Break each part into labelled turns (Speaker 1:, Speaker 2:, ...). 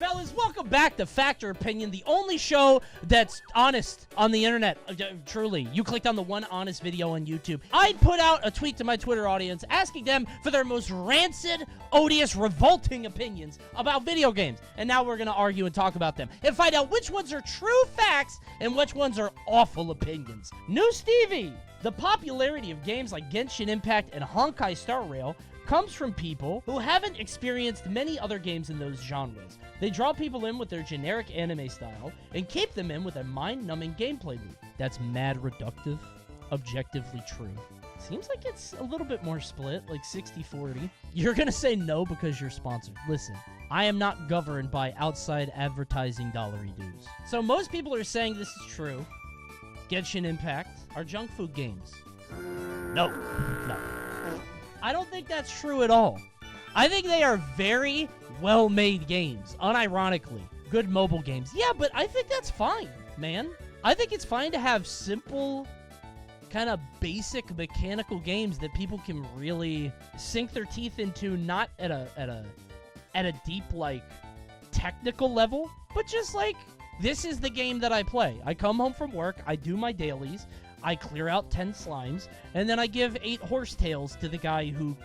Speaker 1: Fellas, welcome back to Factor Opinion, the only show that's honest on the internet. Truly, you clicked on the one honest video on YouTube. I put out a tweet to my Twitter audience asking them for their most rancid, odious, revolting opinions about video games. And now we're going to argue and talk about them and find out which ones are true facts and which ones are awful opinions. New Stevie! The popularity of games like Genshin Impact and Honkai Star Rail comes from people who haven't experienced many other games in those genres. They draw people in with their generic anime style and keep them in with a mind-numbing gameplay loop. That's mad reductive, objectively true. Seems like it's a little bit more split, like 60-40. You're gonna say no because you're sponsored. Listen, I am not governed by outside advertising dollary dues. So most people are saying this is true. Genshin Impact are junk food games. No. I don't think that's true at all. I think they are very well-made games, unironically. Good mobile games. Yeah, but I think that's fine, man. I think it's fine to have simple, kind of basic mechanical games that people can really sink their teeth into, not at a deep, like, technical level, but just like, this is the game that I play. I come home from work, I do my dailies, I clear out 10 slimes, and then I give 8 horsetails to the guy who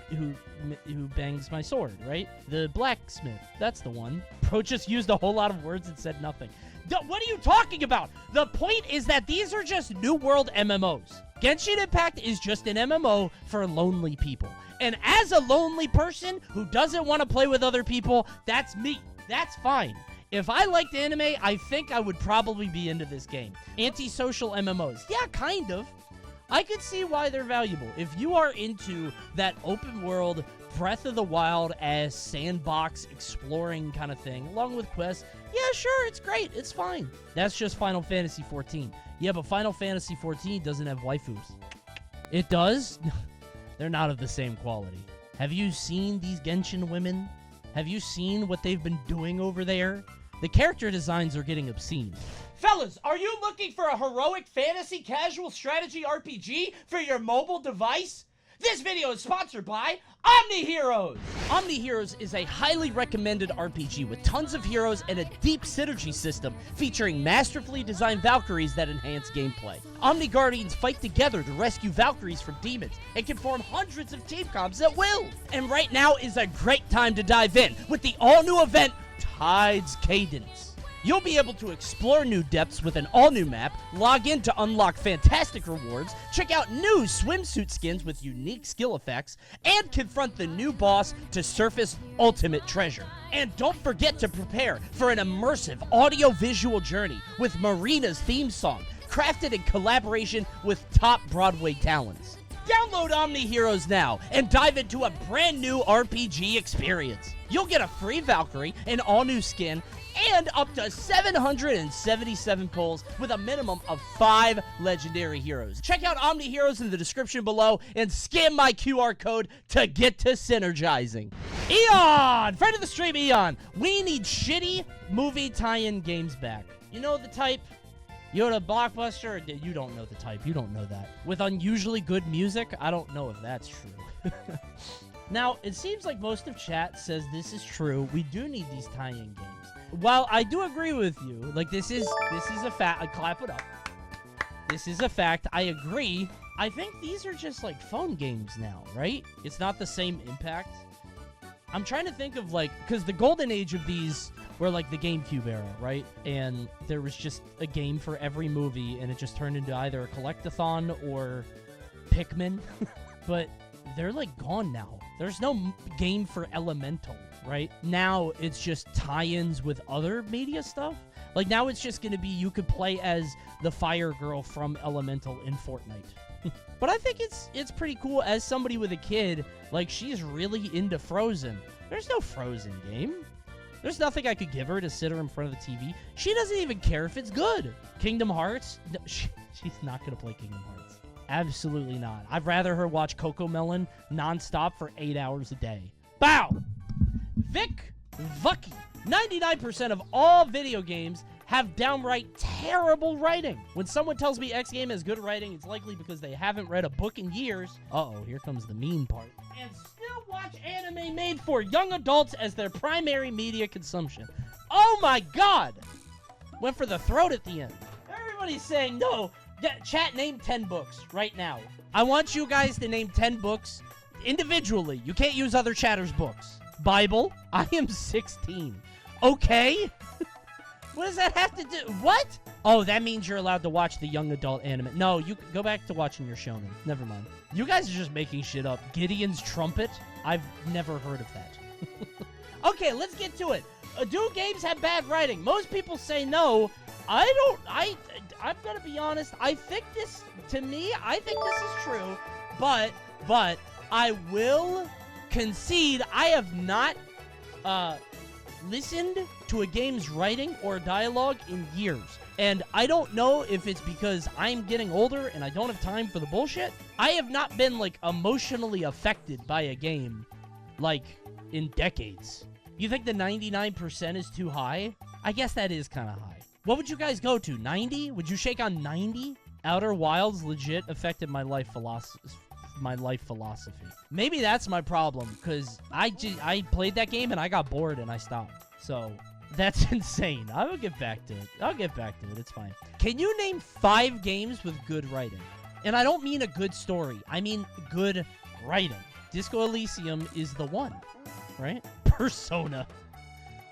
Speaker 1: bangs my sword, right? The blacksmith. That's the one. Bro just used a whole lot of words and said nothing. What are you talking about? The point is that these are just New World MMOs. Genshin Impact is just an MMO for lonely people. And as a lonely person who doesn't want to play with other people, that's me. That's fine. If I liked anime, I think I would probably be into this game. Antisocial MMOs. Yeah, kind of. I could see why they're valuable. If you are into that open world, Breath of the Wild-ass sandbox exploring kind of thing, along with quests, yeah, sure, it's great. It's fine. That's just Final Fantasy XIV. Yeah, but Final Fantasy XIV doesn't have waifus. It does? They're not of the same quality. Have you seen these Genshin women? Have you seen what they've been doing over there? The character designs are getting obscene. Fellas, are you looking for a heroic fantasy casual strategy RPG for your mobile device? This video is sponsored by Omni Heroes! Omni Heroes is a highly recommended RPG with tons of heroes and a deep synergy system featuring masterfully designed Valkyries that enhance gameplay. Omni Guardians fight together to rescue Valkyries from demons and can form hundreds of team comps at will. And right now is a great time to dive in with the all-new event, Tide's Cadence. You'll be able to explore new depths with an all-new map, log in to unlock fantastic rewards, check out new swimsuit skins with unique skill effects, and confront the new boss to surface ultimate treasure. And don't forget to prepare for an immersive audio-visual journey with Marina's theme song, crafted in collaboration with top Broadway talents. Download Omni Heroes now and dive into a brand new RPG experience. You'll get a free Valkyrie, an all-new skin, and up to 777 pulls with a minimum of 5 legendary heroes. Check out Omni Heroes in the description below and scan my QR code to get to synergizing. Eon! Friend of the stream, Eon. We need shitty movie tie-in games back. You know the type? You know the Blockbuster? You don't know the type. You don't know that. With unusually good music? I don't know if that's true. Now, it seems like most of chat says this is true. We do need these tie-in games. While I do agree with you, like this is a fact. I clap it up. This is a fact. I agree. I think these are just like phone games now, right? It's not the same impact. I'm trying to think of like, because the golden age of these were like the GameCube era, right? And there was just a game for every movie, and it just turned into either a collectathon or Pikmin. But they're like gone now. There's no game for Elemental, right? Now it's just tie-ins with other media stuff. Like now it's just going to be you could play as the fire girl from Elemental in Fortnite. But I think it's pretty cool as somebody with a kid. Like she's really into Frozen. There's no Frozen game. There's nothing I could give her to sit her in front of the TV. She doesn't even care if it's good. Kingdom Hearts? No, she's not going to play Kingdom Hearts. Absolutely not. I'd rather her watch Cocomelon nonstop for 8 hours a day. Bow! Vic Vucky. 99% of all video games have downright terrible writing. When someone tells me X game has good writing, it's likely because they haven't read a book in years. Uh-oh, here comes the mean part. And still watch anime made for young adults as their primary media consumption. Oh my god! Went for the throat at the end. Everybody's saying no. Chat, name 10 books right now. I want you guys to name 10 books individually. You can't use other chatters' books. Bible. I am 16. Okay? What does that have to do? What? Oh, that means you're allowed to watch the young adult anime. No, you go back to watching your shonen. Never mind. You guys are just making shit up. Gideon's Trumpet? I've never heard of that. Okay, let's get to it. Do games have bad writing? Most people say no. I'm gonna be honest. I think this is true. But I will concede I have not listened to a game's writing or dialogue in years. And I don't know if it's because I'm getting older and I don't have time for the bullshit. I have not been, like, emotionally affected by a game, like, in decades. You think the 99% is too high? I guess that is kind of high. What would you guys go to? 90? Would you shake on 90? Outer Wilds legit affected my life philosophy. Maybe that's my problem, because I played that game and I got bored and I stopped. So that's insane. I'll get back to it. It's fine. Can you name 5 games with good writing? And I don't mean a good story. I mean good writing. Disco Elysium is the one, right? Persona.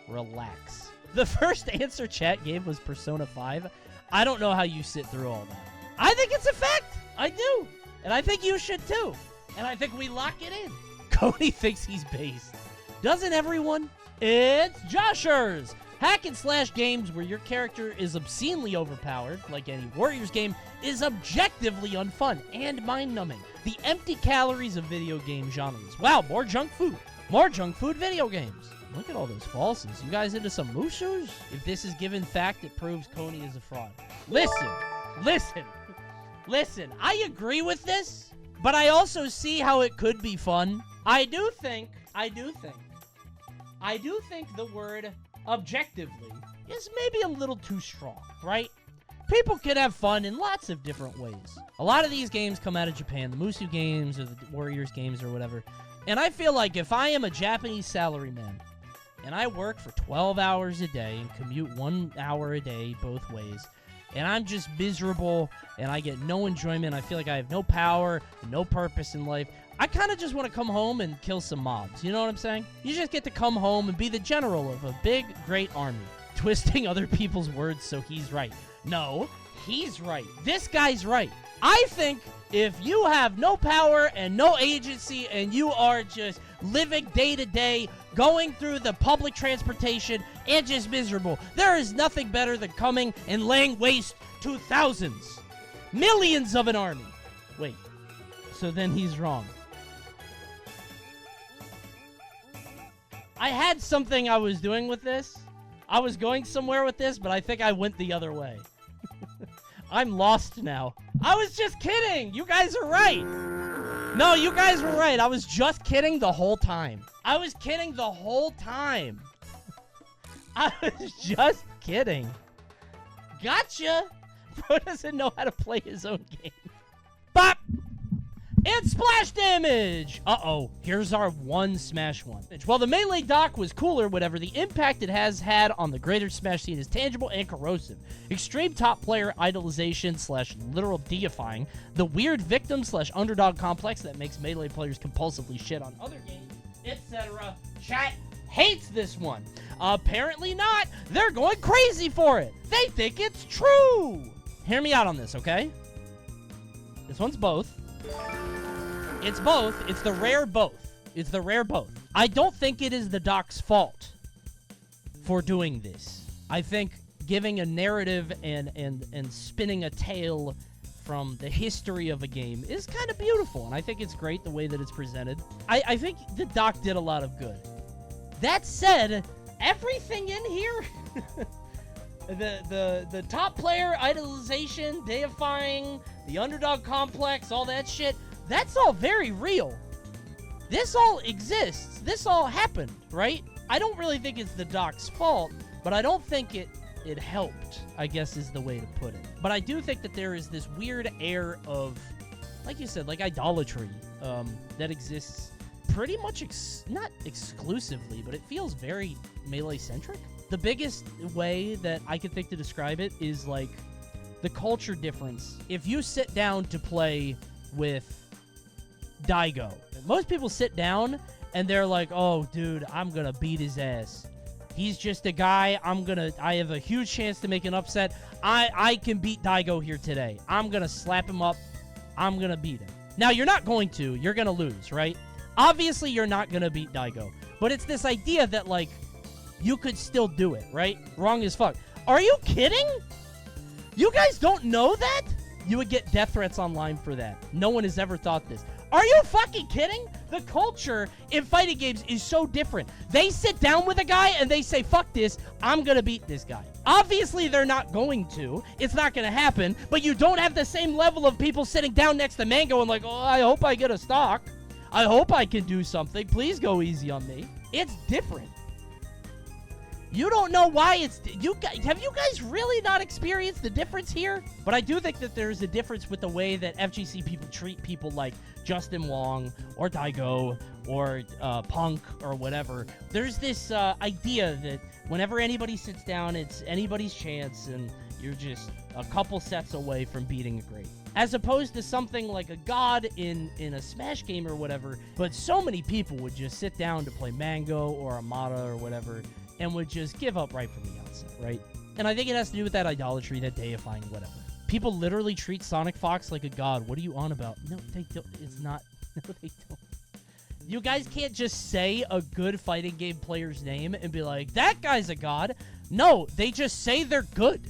Speaker 1: Relax. The first answer chat gave was Persona 5. I don't know how you sit through all that. I think it's a fact. I do. And I think you should too. And I think we lock it in. Coney thinks he's based. Doesn't everyone? It's Joshers. Hack and slash games where your character is obscenely overpowered, like any Warriors game, is objectively unfun and mind-numbing. The empty calories of video game genres. Wow, more junk food. More junk food video games. Look at all those falses. You guys into some mooshoos? If this is given fact, it proves Coney is a fraud. Listen, I agree with this, but I also see how it could be fun. I do think the word objectively is maybe a little too strong, right? People can have fun in lots of different ways. A lot of these games come out of Japan, the Musu games or the Warriors games or whatever, and I feel like if I am a Japanese salaryman and I work for 12 hours a day and commute 1 hour a day both ways, and I'm just miserable, and I get no enjoyment, I feel like I have no power, no purpose in life, I kind of just want to come home and kill some mobs. You know what I'm saying? You just get to come home and be the general of a big, great army. Twisting other people's words so he's right. No, he's right. This guy's right. I think if you have no power and no agency and you are just living day to day, going through the public transportation and just miserable, there is nothing better than coming and laying waste to thousands, millions of an army. Wait, so then he's wrong. I had something I was doing with this. I was going somewhere with this, but I think I went the other way. I'm lost now. I was just kidding. You guys are right. No, you guys were right. I was just kidding the whole time. I was just kidding. Gotcha. Bro doesn't know how to play his own game. Bop! It's splash damage! Uh-oh, here's our one Smash one. While the Melee doc was cooler, whatever, the impact it has had on the greater Smash scene is tangible and corrosive. Extreme top player idolization / literal deifying, the weird victim / underdog complex that makes Melee players compulsively shit on other games, etc. Chat hates this one. Apparently not. They're going crazy for it. They think it's true. Hear me out on this, okay? This one's both. It's both. It's the rare both. I don't think it is the doc's fault for doing this. I think giving a narrative and spinning a tale from the history of a game is kind of beautiful, and I think it's great the way that it's presented. I think the doc did a lot of good. That said, everything in here, the top player idolization, deifying, the underdog complex, all that shit, that's all very real. This all exists. This all happened, right? I don't really think it's the doc's fault, but I don't think it helped, I guess is the way to put it. But I do think that there is this weird air of, like you said, like idolatry that exists pretty much, not exclusively, but it feels very Melee-centric. The biggest way that I could think to describe it is, like, the culture difference. If you sit down to play with Daigo, most people sit down and they're like, oh, dude, I'm gonna beat his ass. He's just a guy. I have a huge chance to make an upset. I can beat Daigo here today. I'm gonna slap him up. I'm gonna beat him. Now, you're not going to. You're gonna lose, right? Obviously, you're not gonna beat Daigo. But it's this idea that, like, you could still do it, right? Wrong as fuck. Are you kidding? You guys don't know that? You would get death threats online for that. No one has ever thought this. Are you fucking kidding? The culture in fighting games is so different. They sit down with a guy and they say, fuck this, I'm gonna beat this guy. Obviously, they're not going to. It's not gonna happen, but you don't have the same level of people sitting down next to Mango and like, oh, I hope I get a stock. I hope I can do something. Please go easy on me. It's different. You don't know why it's... Have you guys really not experienced the difference here? But I do think that there's a difference with the way that FGC people treat people like Justin Wong or Daigo or Punk or whatever. There's this idea that whenever anybody sits down, it's anybody's chance and you're just a couple sets away from beating a great. As opposed to something like a god in a Smash game or whatever. But so many people would just sit down to play Mango or Amada or whatever and would just give up right from the outset, right? And I think it has to do with that idolatry, that deifying, whatever. People literally treat Sonic Fox like a god. What are you on about? No, they don't. It's not. No, they don't. You guys can't just say a good fighting game player's name and be like, that guy's a god. No, they just say they're good.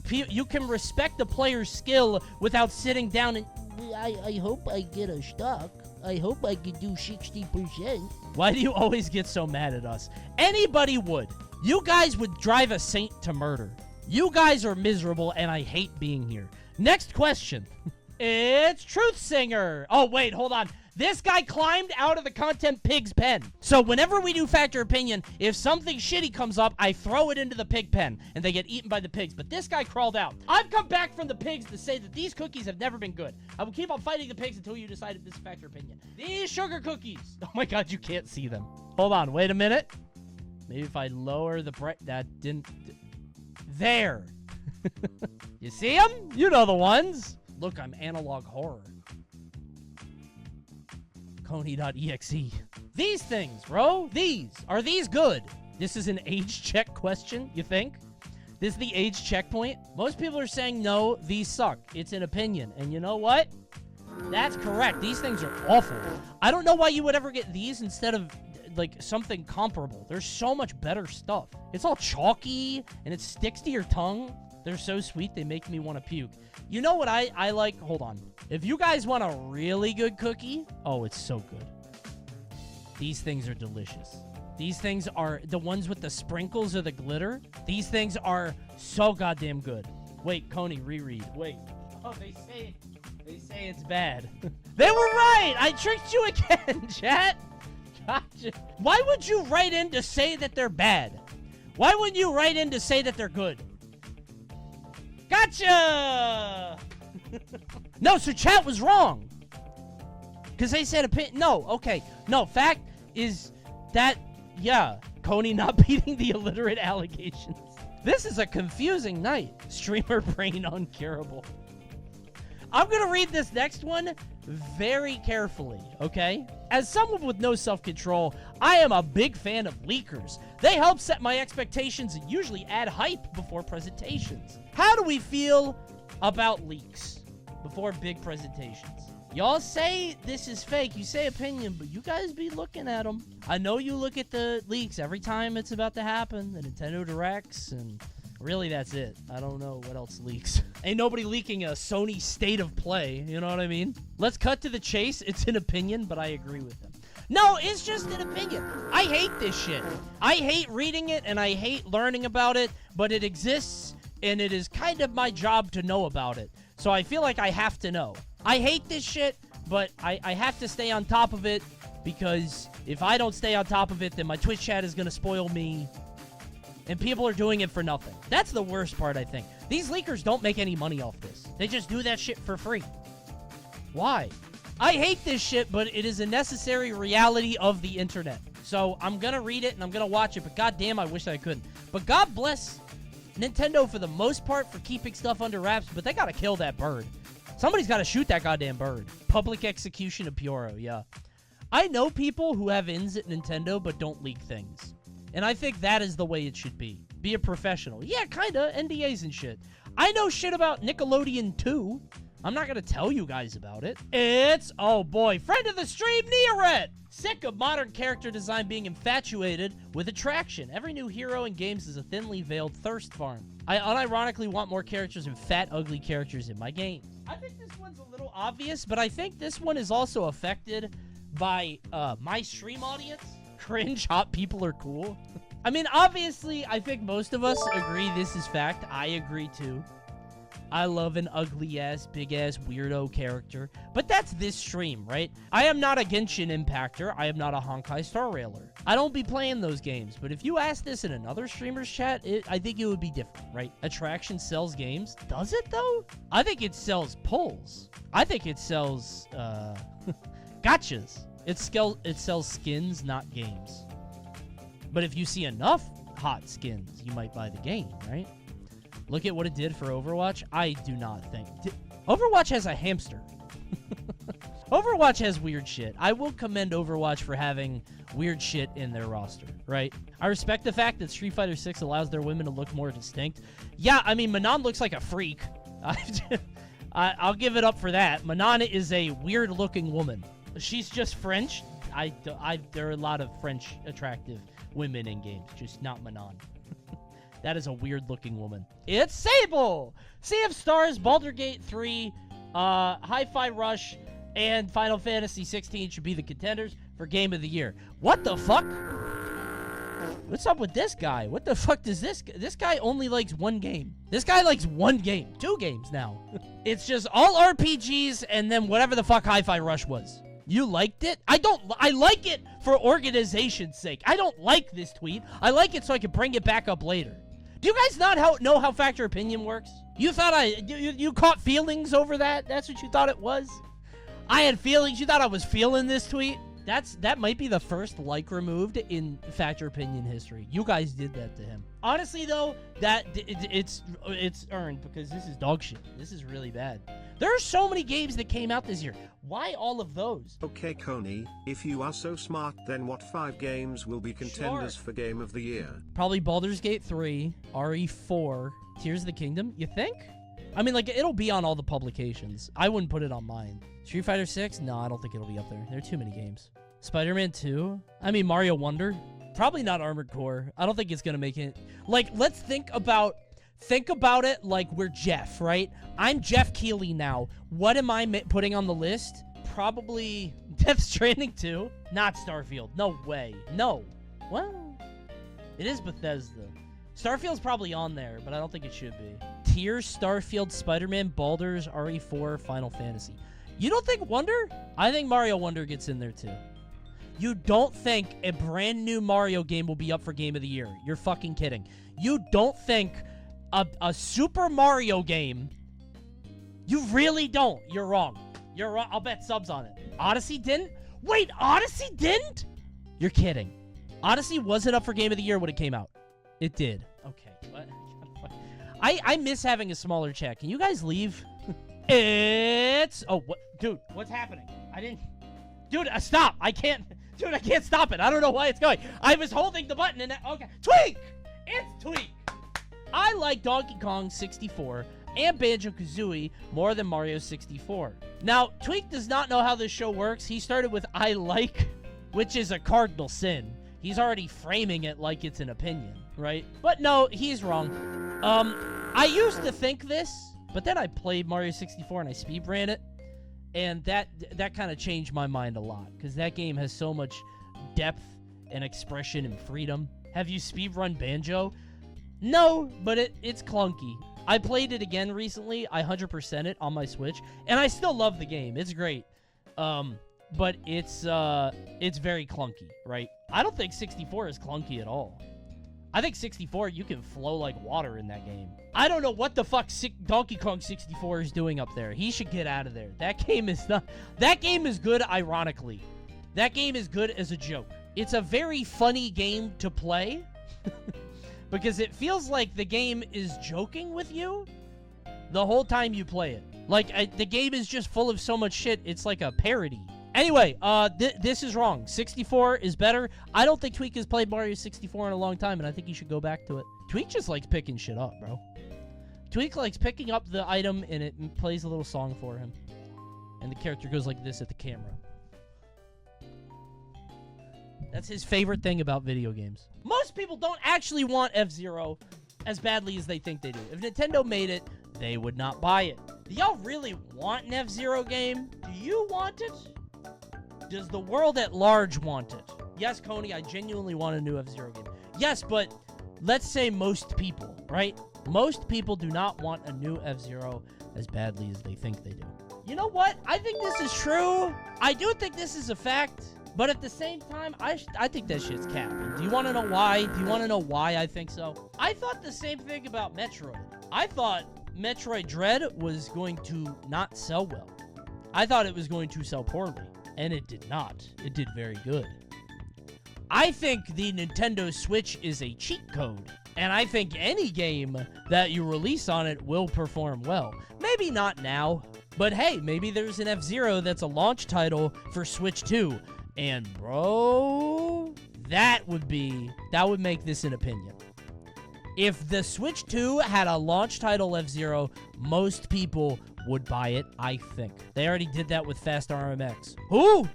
Speaker 1: You can respect the player's skill without sitting down and, I hope I get a stock. I hope I can do 60%. Why do you always get so mad at us? Anybody would. You guys would drive a saint to murder. You guys are miserable, and I hate being here. Next question. It's Truth Singer. Oh, wait, hold on. This guy climbed out of the content pig's pen. So whenever we do Factor Opinion, if something shitty comes up, I throw it into the pig pen, and they get eaten by the pigs. But this guy crawled out. I've come back from the pigs to say that these cookies have never been good. I will keep on fighting the pigs until you decide if this is Factor Opinion. These sugar cookies. Oh my god, you can't see them. Hold on, wait a minute. Maybe if I lower the bright... That didn't... There. You see them? You know the ones. Look, I'm analog horror. Coney.exe. These things, bro. Are these good? This is an age check question, you think? This is the age checkpoint? Most people are saying, no, these suck. It's an opinion. And you know what? That's correct. These things are awful. I don't know why you would ever get these instead of, like, something comparable. There's so much better stuff. It's all chalky, and it sticks to your tongue. They're so sweet, they make me want to puke. You know what I like? Hold on. If you guys want a really good cookie, oh, it's so good. These things are delicious. These things are the ones with the sprinkles or the glitter. These things are so goddamn good. Wait, Coney, reread. Wait. Oh, they say it's bad. They were right! I tricked you again, chat! Gotcha. Why would you write in to say that they're bad? Why wouldn't you write in to say that they're good? Gotcha! No, so chat was wrong. Because they said opinion. No, okay. No, fact is that, yeah, Coney not beating the illiterate allegations. This is a confusing night. Streamer brain uncurable. I'm going to read this next one very carefully, okay? As someone with no self-control, I am a big fan of leakers. They help set my expectations and usually add hype before presentations. How do we feel about leaks before big presentations? Y'all say this is fake. You say opinion, but you guys be looking at them. I know you look at the leaks every time it's about to happen, the Nintendo Directs, and really that's it. I don't know what else leaks. Ain't nobody leaking a Sony State of Play, you know what I mean? Let's cut to the chase. It's an opinion, but I agree with them. No, it's just an opinion. I hate this shit. I hate reading it, and I hate learning about it, but it exists, and it is kind of my job to know about it. So I feel like I have to know. I hate this shit, but I have to stay on top of it, because if I don't stay on top of it, then my Twitch chat is going to spoil me, and people are doing it for nothing. That's the worst part, I think. These leakers don't make any money off this. They just do that shit for free. Why? I hate this shit, but it is a necessary reality of the internet. So I'm going to read it, and I'm going to watch it, but goddamn, I wish I couldn't. But God bless Nintendo for the most part for keeping stuff under wraps, but they gotta kill that bird. Somebody's gotta shoot that goddamn bird. Public execution of Pyoro, yeah. I know people who have ins at Nintendo but don't leak things. And I think that is the way it should be. Be a professional. Yeah, kinda. NDAs and shit. I know shit about Nickelodeon too. I'm not gonna tell you guys about it. It's, oh boy, friend of the stream, Neoret! Sick of modern character design being infatuated with attraction. Every new hero in games is a thinly veiled thirst farm. I unironically want more characters and fat, ugly characters in my games. I think this one's a little obvious, but I think this one is also affected by my stream audience. Cringe, hot people are cool. I mean, obviously, I think most of us agree this is fact. I agree too. I love an ugly-ass, big-ass, weirdo character. But that's this stream, right? I am not a Genshin Impactor. I am not a Honkai Star Railer. I don't be playing those games. But if you ask this in another streamer's chat, I think it would be different, right? Attraction sells games. Does it, though? I think it sells pulls. I think it sells, gachas. It sells skins, not games. But if you see enough hot skins, you might buy the game, right? Look at what it did for Overwatch. I do not think... Overwatch has a hamster. Overwatch has weird shit. I will commend Overwatch for having weird shit in their roster, right? I respect the fact that Street Fighter 6 allows their women to look more distinct. Yeah, I mean, Manon looks like a freak. I'll give it up for that. Manon is a weird-looking woman. She's just French. There are a lot of French attractive women in games, just not Manon. That is a weird-looking woman. It's Sable! Sea of Stars, Baldur's Gate 3, Hi-Fi Rush, and Final Fantasy 16 should be the contenders for Game of the Year. What the fuck? What's up with this guy? What the fuck does this guy only likes one game. This guy likes one game. 2 games now. It's just all RPGs and then whatever the fuck Hi-Fi Rush was. You liked it? I like it for organization's sake. I don't like this tweet. I like it so I can bring it back up later. Do you guys not know how factor opinion works? You thought you caught feelings over that? That's what you thought it was? I had feelings? You thought I was feeling this tweet? That might be the first like removed in factor opinion history. You guys did that to him. Honestly, though, it's earned because this is dog shit. This is really bad. There are so many games that came out this year. Why all of those?
Speaker 2: Okay, Coney, if you are so smart, then what 5 games will be contenders for Game of the Year?
Speaker 1: Probably Baldur's Gate 3, RE4, Tears of the Kingdom. You think? I mean, like, it'll be on all the publications. I wouldn't put it on mine. Street Fighter 6? No, I don't think it'll be up there. There are too many games. Spider-Man 2? I mean, Mario Wonder? Probably not Armored Core. I don't think it's gonna make it. Like, let's think about it like we're Jeff, right? I'm Jeff Keighley now. What am I putting on the list? Probably Death Stranding 2. Not Starfield. No way. No. Well, it is Bethesda. Starfield's probably on there, but I don't think it should be. Tears, Starfield, Spider-Man, Baldur's, RE4, Final Fantasy. You don't think Wonder? I think Mario Wonder gets in there too. You don't think a brand new Mario game will be up for Game of the Year. You're fucking kidding. You don't think a Super Mario game... You really don't. You're wrong. You're wrong. I'll bet subs on it. Odyssey didn't? Wait, Odyssey didn't? You're kidding. Odyssey wasn't up for Game of the Year when it came out. It did. Okay. What? I miss having a smaller chat. Can you guys leave? It's... Oh, what? Dude, what's happening? I didn't... Dude, stop. I can't... Dude, I can't stop it. I don't know why it's going. I was holding the button and... Okay. Tweak! It's Tweak! I like Donkey Kong 64 and Banjo-Kazooie more than Mario 64. Now, Tweak does not know how this show works. He started with I like, which is a cardinal sin. He's already framing it like it's an opinion, right? But no, he's wrong. I used to think this, but then I played Mario 64 and I speedran it, and that kind of changed my mind a lot, because that game has so much depth and expression and freedom. Have you speedrun Banjo? No, but it's clunky. I played it again recently. I 100% it on my Switch, and I still love the game. It's great. But it's very clunky, right? I don't think 64 is clunky at all. I think 64, you can flow like water in that game. I don't know what the fuck Donkey Kong 64 is doing up there. He should get out of there. That game is not... That game is good, ironically. That game is good as a joke. It's a very funny game to play. because it feels like the game is joking with you the whole time you play it. Like, the game is just full of so much shit, it's like a parody. Anyway, this is wrong. 64 is better. I don't think Tweak has played Mario 64 in a long time, and I think he should go back to it. Tweak just likes picking shit up, bro. Tweak likes picking up the item, and it plays a little song for him. And the character goes like this at the camera. That's his favorite thing about video games. Most people don't actually want F-Zero as badly as they think they do. If Nintendo made it, they would not buy it. Do y'all really want an F-Zero game? Do you want it? Does the world at large want it? Yes, Coney, I genuinely want a new F-Zero game. Yes, but let's say most people, right? Most people do not want a new F-Zero as badly as they think they do. You know what? I think this is true. I do think this is a fact. But at the same time, I think that shit's capping. Do you want to know why? Do you want to know why I think so? I thought the same thing about Metroid. I thought Metroid Dread was going to not sell well. I thought it was going to sell poorly. And it did not. It did very good. I think the Nintendo Switch is a cheat code. And I think any game that you release on it will perform well. Maybe not now. But hey, maybe there's an F-Zero that's a launch title for Switch 2. And bro, that would make this an opinion. If the Switch 2 had a launch title F-Zero, most people would buy it, I think. They already did that with Fast RMX. Who?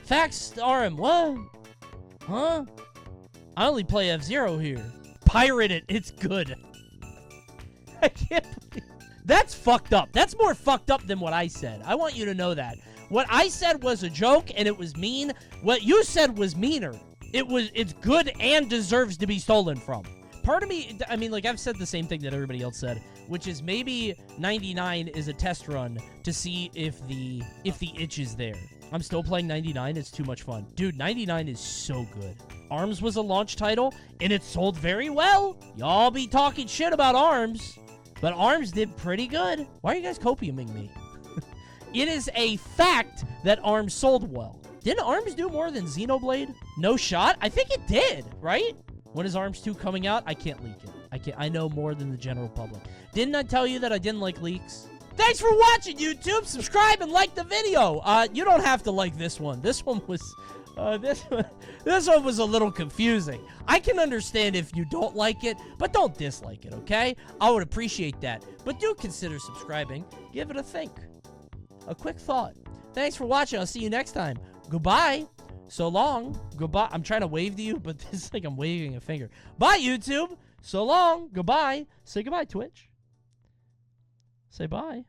Speaker 1: Fast RM, what? Huh? I only play F-Zero here. Pirate it, it's good. I can't believe... That's fucked up. That's more fucked up than what I said. I want you to know that. What I said was a joke, and it was mean. What you said was meaner. It's good and deserves to be stolen from. Part of me, I mean, like, I've said the same thing that everybody else said, which is maybe 99 is a test run to see if the itch is there. I'm still playing 99. It's too much fun. Dude, 99 is so good. ARMS was a launch title, and it sold very well. Y'all be talking shit about ARMS, but ARMS did pretty good. Why are you guys copiuming me? It is a fact that ARMS sold well. Didn't ARMS do more than Xenoblade? No shot? I think it did, right? When is ARMS 2 coming out? I can't leak it. I know more than the general public. Didn't I tell you that I didn't like leaks? Thanks for watching, YouTube. Subscribe and like the video. You don't have to like this one. This one was... this one was a little confusing. I can understand if you don't like it, but don't dislike it, okay? I would appreciate that. But do consider subscribing. Give it a think. A quick thought. Thanks for watching. I'll see you next time. Goodbye. So long. Goodbye. I'm trying to wave to you, but this is like I'm waving a finger. Bye, YouTube. So long. Goodbye. Say goodbye, Twitch. Say bye.